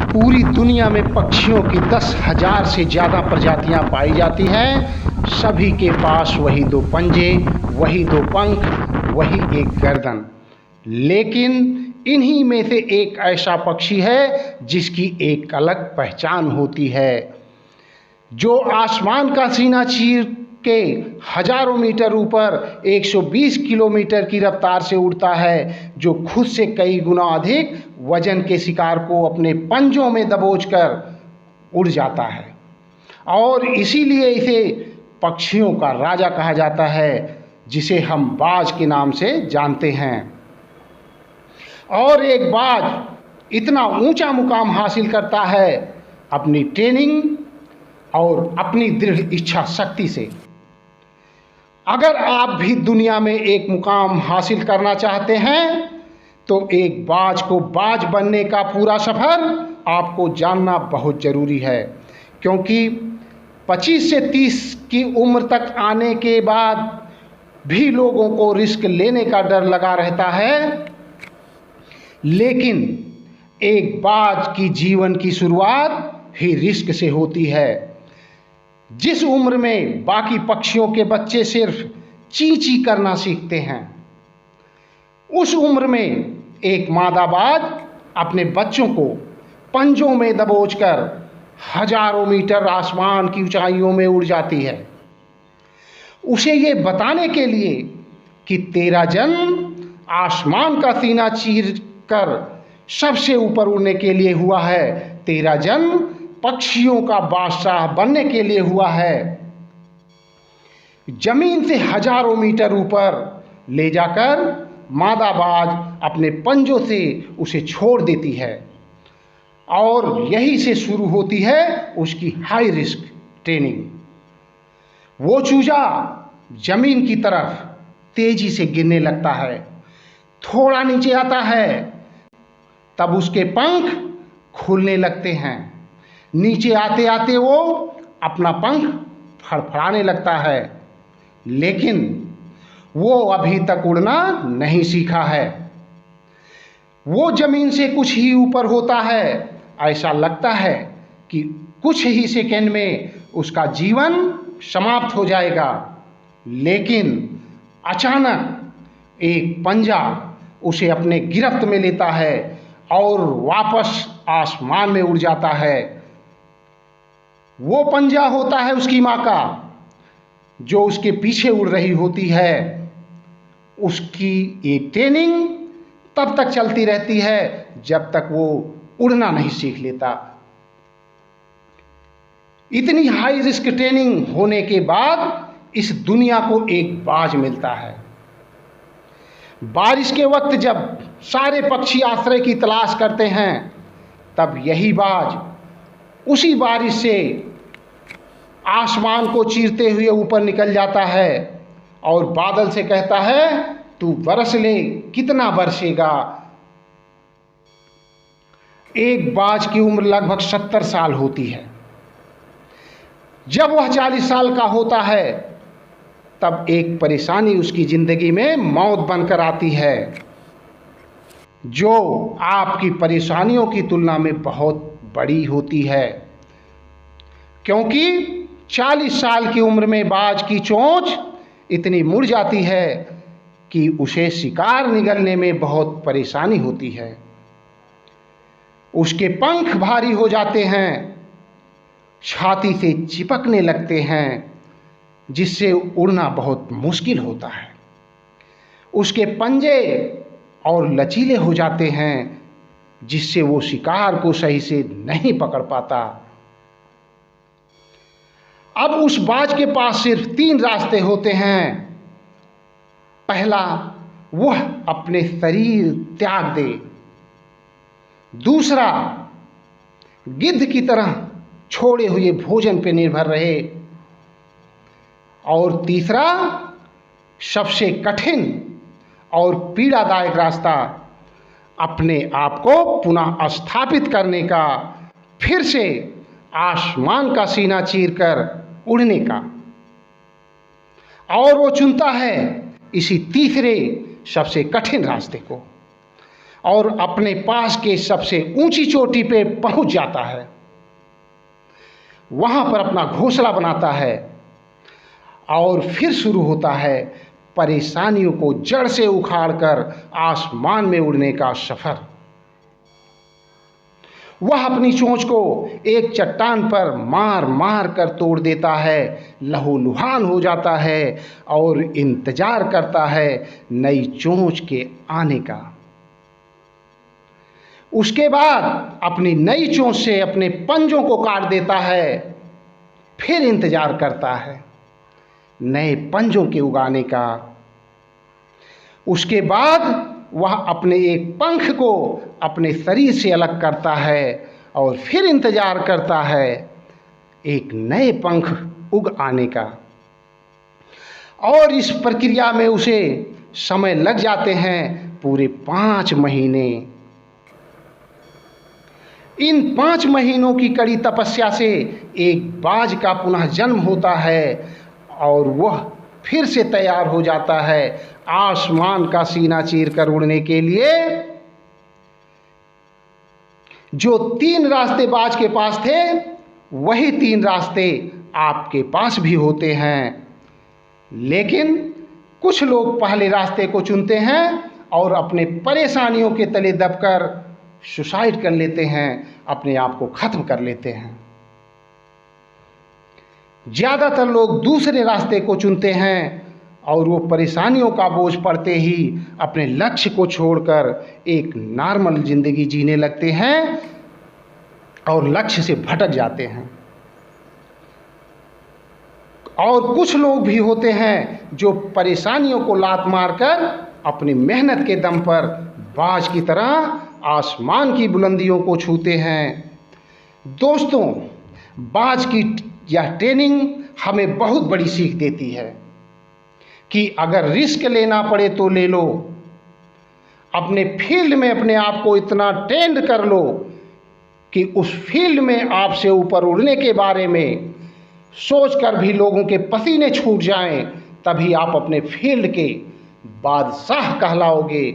पूरी दुनिया में पक्षियों की 10,000 से ज़्यादा प्रजातियां पाई जाती हैं। सभी के पास वही दो पंजे, वही दो पंख, वही एक गर्दन। लेकिन इन्हीं में से एक ऐसा पक्षी है जिसकी एक अलग पहचान होती है, जो आसमान का सीना चीर के हजारों मीटर ऊपर 120 किलोमीटर की रफ्तार से उड़ता है, जो खुद से कई गुना अधिक वजन के शिकार को अपने पंजों में दबोचकर उड़ जाता है। और इसीलिए इसे पक्षियों का राजा कहा जाता है, जिसे हम बाज के नाम से जानते हैं। और एक बाज इतना ऊंचा मुकाम हासिल करता है अपनी ट्रेनिंग और अपनी दृढ़ इच्छा शक्ति से। अगर आप भी दुनिया में एक मुकाम हासिल करना चाहते हैं तो एक बाज को बाज बनने का पूरा सफ़र आपको जानना बहुत ज़रूरी है, क्योंकि 25 से 30 की उम्र तक आने के बाद भी लोगों को रिस्क लेने का डर लगा रहता है। लेकिन एक बाज की जीवन की शुरुआत ही रिस्क से होती है। जिस उम्र में बाकी पक्षियों के बच्चे सिर्फ ची ची करना सीखते हैं, उस उम्र में एक मादा बाज अपने बच्चों को पंजों में दबोचकर हजारों मीटर आसमान की ऊंचाइयों में उड़ जाती है, उसे ये बताने के लिए कि तेरा जन्म आसमान का सीना चीर कर सबसे ऊपर उड़ने के लिए हुआ है, तेरा जन्म पक्षियों का बादशाह बनने के लिए हुआ है। जमीन से हजारों मीटर ऊपर ले जाकर मादा बाज अपने पंजों से उसे छोड़ देती है, और यही से शुरू होती है उसकी हाई रिस्क ट्रेनिंग। वो चूजा जमीन की तरफ तेजी से गिरने लगता है, थोड़ा नीचे आता है, तब उसके पंख खुलने लगते हैं। नीचे आते आते वो अपना पंख फड़फड़ाने लगता है, लेकिन वो अभी तक उड़ना नहीं सीखा है। वो जमीन से कुछ ही ऊपर होता है, ऐसा लगता है कि कुछ ही सेकंड में उसका जीवन समाप्त हो जाएगा। लेकिन अचानक एक पंजा उसे अपने गिरफ्त में लेता है और वापस आसमान में उड़ जाता है। वो पंजा होता है उसकी माँ का, जो उसके पीछे उड़ रही होती है। उसकी ये ट्रेनिंग तब तक चलती रहती है जब तक वो उड़ना नहीं सीख लेता। इतनी हाई रिस्क ट्रेनिंग होने के बाद इस दुनिया को एक बाज मिलता है। बारिश के वक्त जब सारे पक्षी आश्रय की तलाश करते हैं, तब यही बाज उसी बारिश से आसमान को चीरते हुए ऊपर निकल जाता है और बादल से कहता है, तू बरस ले, कितना बरसेगा। एक बाज की उम्र लगभग 70 साल होती है। जब वह 40 साल का होता है, तब एक परेशानी उसकी जिंदगी में मौत बनकर आती है, जो आपकी परेशानियों की तुलना में बहुत बड़ी होती है। क्योंकि 40 साल की उम्र में बाज की चोंच इतनी मुड़ जाती है कि उसे शिकार निगलने में बहुत परेशानी होती है। उसके पंख भारी हो जाते हैं, छाती से चिपकने लगते हैं, जिससे उड़ना बहुत मुश्किल होता है। उसके पंजे और लचीले हो जाते हैं, जिससे वो शिकार को सही से नहीं पकड़ पाता। अब उस बाज के पास सिर्फ 3 रास्ते होते हैं। पहला, वह अपने शरीर त्याग दे। दूसरा, गिद्ध की तरह छोड़े हुए भोजन पर निर्भर रहे। और तीसरा, सबसे कठिन और पीड़ादायक रास्ता, अपने आप को पुनः स्थापित करने का, फिर से आसमान का सीना चीरकर उड़ने का। और वो चुनता है इसी तीसरे सबसे कठिन रास्ते को। और अपने पास के सबसे ऊंची चोटी पे पहुंच जाता है। वहां पर अपना घोंसला बनाता है और फिर शुरू होता है परेशानियों को जड़ से उखाड़कर आसमान में उड़ने का सफर। वह अपनी चोंच को एक चट्टान पर मार मार कर तोड़ देता है, लहूलुहान हो जाता है और इंतजार करता है नई चोंच के आने का। उसके बाद अपनी नई चोंच से अपने पंजों को काट देता है, फिर इंतजार करता है नए पंजों के उगाने का। उसके बाद वह अपने एक पंख को अपने शरीर से अलग करता है और फिर इंतजार करता है एक नए पंख उग आने का। और इस प्रक्रिया में उसे समय लग जाते हैं पूरे 5 महीने। इन 5 महीनों की कड़ी तपस्या से एक बाज का पुनः जन्म होता है और वह फिर से तैयार हो जाता है आसमान का सीना चीर कर उड़ने के लिए। जो 3 रास्ते बाज के पास थे, वही 3 रास्ते आपके पास भी होते हैं। लेकिन कुछ लोग पहले रास्ते को चुनते हैं और अपने परेशानियों के तले दबकर सुसाइड कर लेते हैं, अपने आप को खत्म कर लेते हैं। ज़्यादातर लोग दूसरे रास्ते को चुनते हैं और वो परेशानियों का बोझ पड़ते ही अपने लक्ष्य को छोड़कर एक नॉर्मल ज़िंदगी जीने लगते हैं और लक्ष्य से भटक जाते हैं। और कुछ लोग भी होते हैं जो परेशानियों को लात मारकर अपनी मेहनत के दम पर बाज की तरह आसमान की बुलंदियों को छूते हैं। दोस्तों, बाज की यह ट्रेनिंग हमें बहुत बड़ी सीख देती है कि अगर रिस्क लेना पड़े तो ले लो। अपने फील्ड में अपने आप को इतना ट्रेंड कर लो कि उस फील्ड में आपसे ऊपर उड़ने के बारे में सोचकर भी लोगों के पसीने छूट जाएं, तभी आप अपने फील्ड के बादशाह कहलाओगे।